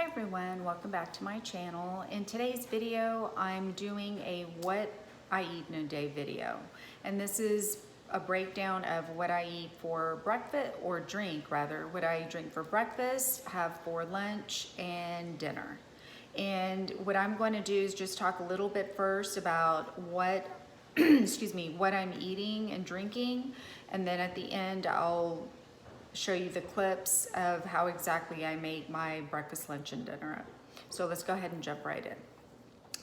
everyone, welcome back to my channel. In today's video, I'm doing a what I eat in a day video. And this is a breakdown of what I eat for breakfast, or drink rather, what I drink for breakfast, have for lunch and dinner. And what I'm going to do is just talk a little bit first about what, excuse me, what I'm eating and drinking. And then at the end, I'll show you the clips of how exactly I make my breakfast, lunch, and dinner. So let's go ahead and jump right in.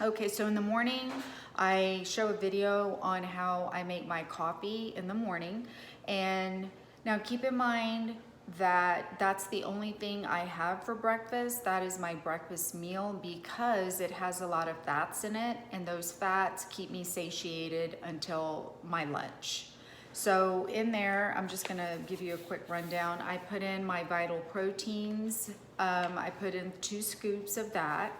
Okay, so in the morning, I show a video on how I make my coffee in the morning. And now keep in mind that that's the only thing I have for breakfast. That is my breakfast meal because it has a lot of fats in it, and those fats keep me satiated until my lunch. So in there, I'm just gonna give you a quick rundown. I put in my vital proteins. I put in 2 scoops of that.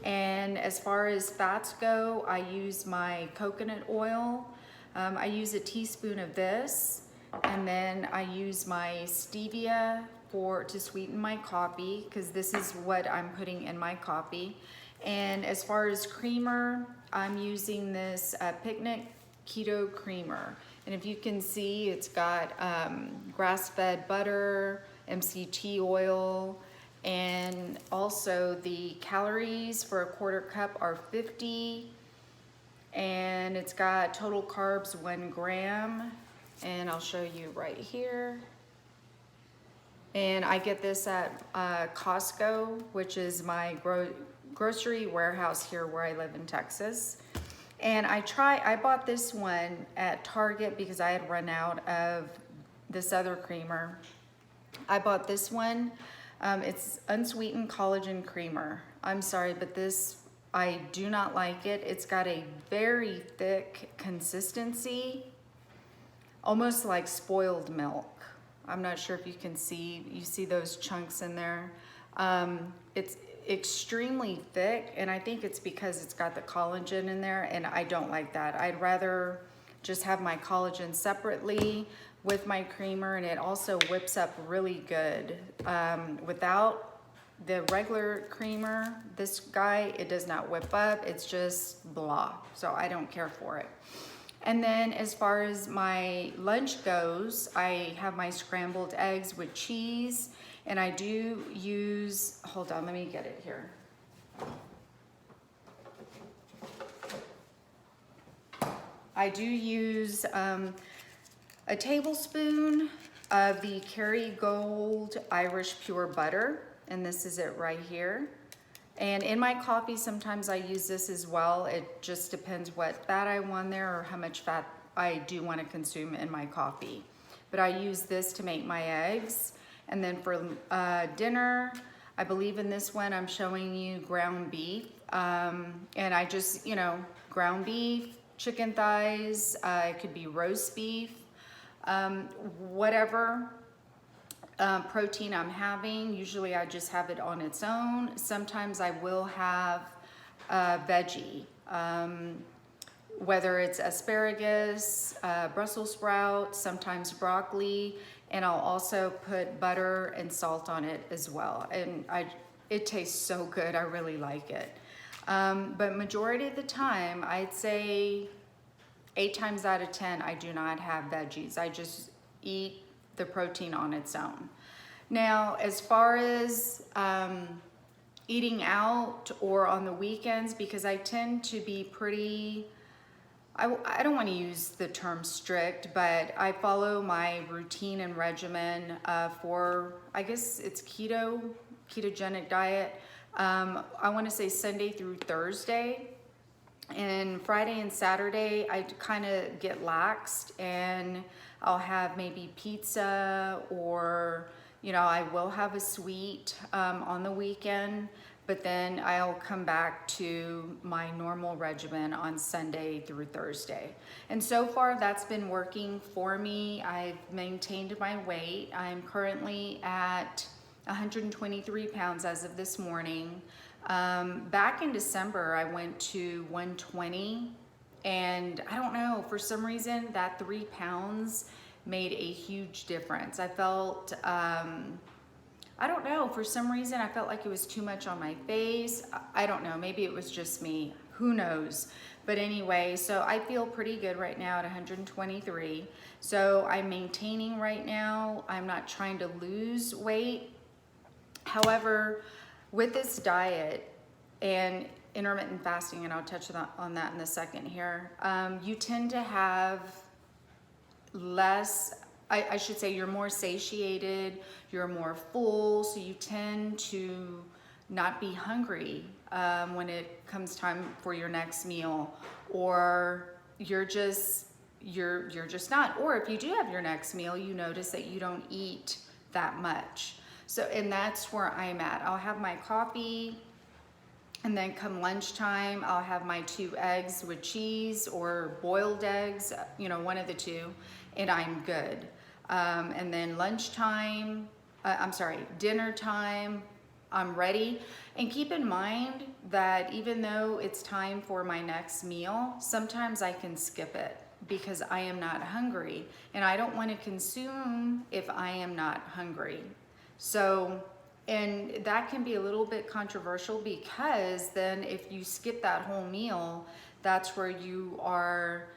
And as far as fats go, I use my coconut oil. I use a teaspoon of this, and then I use my stevia to sweeten my coffee, because this is what I'm putting in my coffee. And as far as creamer, I'm using this Picnic Keto Creamer. And if you can see, it's got grass-fed butter, MCT oil, and also the calories for a 1/4 cup are 50. And it's got total carbs 1 gram. And I'll show you right here. And I get this at Costco, which is my grocery warehouse here where I live in Texas. And I bought this one at Target because I had run out of this other creamer. I bought this one. It's unsweetened collagen creamer. I'm sorry, but this, I do not like it. It's got a very thick consistency, almost like spoiled milk. I'm not sure if you can see, you see those chunks in there. It's extremely thick, and I think it's because it's got the collagen in there, and I don't like that. I'd rather just have my collagen separately with my creamer, and it also whips up really good. Without the regular creamer, this guy, it does not whip up. It's just blah, so I don't care for it. And then as far as my lunch goes, I have my scrambled eggs with cheese, and I do use, hold on, let me get it here. I do use a tablespoon of the Kerrygold Irish Pure Butter, and this is it right here. And in my coffee, sometimes I use this as well. It just depends what fat I want there or how much fat I do want to consume in my coffee. But I use this to make my eggs. And then for dinner, I believe in this one, I'm showing you ground beef. And I just, ground beef, chicken thighs, it could be roast beef, whatever protein I'm having. Usually I just have it on its own. Sometimes I will have a veggie, whether it's asparagus, Brussels sprouts, sometimes broccoli, and I'll also put butter and salt on it as well. And it tastes so good, I really like it. But majority of the time, I'd say 8 times out of 10, I do not have veggies. I just eat the protein on its own. Now, as far as eating out or on the weekends, because I tend to be pretty, I don't want to use the term strict, but I follow my routine and regimen for, I guess it's ketogenic diet. I want to say Sunday through Thursday. And Friday and Saturday, I kind of get laxed, and I'll have maybe pizza, or, I will have a sweet on the weekend, but then I'll come back to my normal regimen on Sunday through Thursday. And so far, that's been working for me. I've maintained my weight. I'm currently at 123 pounds as of this morning. Back in December, I went to 120, and I don't know, for some reason, that 3 pounds made a huge difference. I felt I don't know, for some reason I felt like it was too much on my face. I don't know, maybe it was just me, who knows. But anyway, so I feel pretty good right now at 123. So I'm maintaining right now. I'm not trying to lose weight. However, with this diet and intermittent fasting, and I'll touch on that in a second here, you tend to have less, I should say you're more satiated, you're more full, so you tend to not be hungry when it comes time for your next meal, or you're just not, or if you do have your next meal, you notice that you don't eat that much. So, and that's where I'm at. I'll have my coffee, and then come lunchtime, I'll have my 2 eggs with cheese or boiled eggs, you know, one of the two, and I'm good. And then lunchtime, dinner time, I'm ready. And keep in mind that even though it's time for my next meal, sometimes I can skip it because I am not hungry, and I don't want to consume if I am not hungry. So, and that can be a little bit controversial, because then if you skip that whole meal, that's where you are,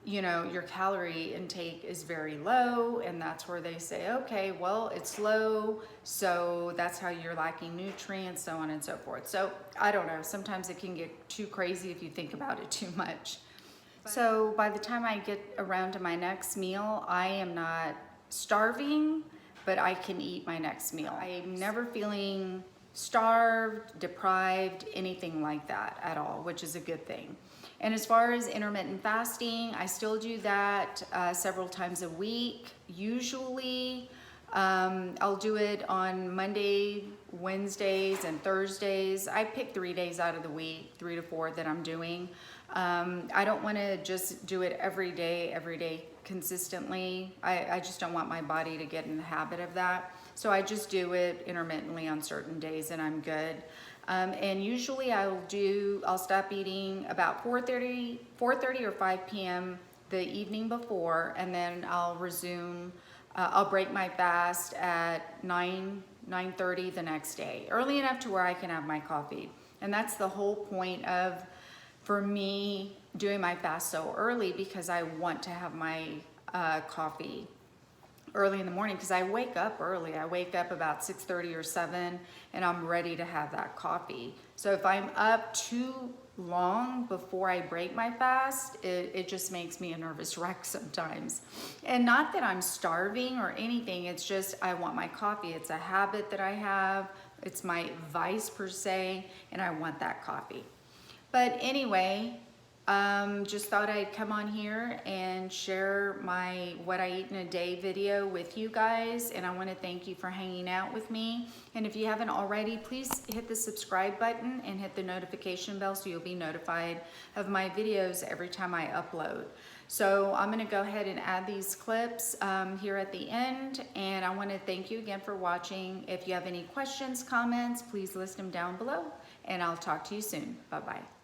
you know, your calorie intake is very low, and that's where they say, okay, well, it's low, so that's how you're lacking nutrients, so on and so forth. So I don't know, sometimes it can get too crazy if you think about it too much. So by the time I get around to my next meal, I am not starving, but I can eat my next meal. I'm never feeling starved, deprived, anything like that at all, which is a good thing. And as far as intermittent fasting, I still do that several times a week. Usually, I'll do it on Monday, Wednesdays, and Thursdays. I pick 3 days out of the week, 3 to 4 that I'm doing. I don't want to just do it every day consistently. I just don't want my body to get in the habit of that. So I just do it intermittently on certain days, and I'm good. And usually I'll stop eating about 4:30 or 5 p.m. the evening before, and then I'll resume. I'll break my fast at 9:30 the next day, early enough to where I can have my coffee. And that's the whole point of, for me, doing my fast so early, because I want to have my coffee early in the morning, because I wake up early. I wake up about 6:30 or 7, and I'm ready to have that coffee. So if I'm up too long before I break my fast, it just makes me a nervous wreck sometimes. And not that I'm starving or anything, it's just I want my coffee. It's a habit that I have. It's my vice per se, and I want that coffee. But anyway, just thought I'd come on here and share my what I eat in a day video with you guys, and I want to thank you for hanging out with me. And if you haven't already, please hit the subscribe button and hit the notification bell so you'll be notified of my videos every time I upload. So I'm going to go ahead and add these clips here at the end, and I want to thank you again for watching. If you have any questions, comments, please list them down below, and I'll talk to you soon. Bye-bye.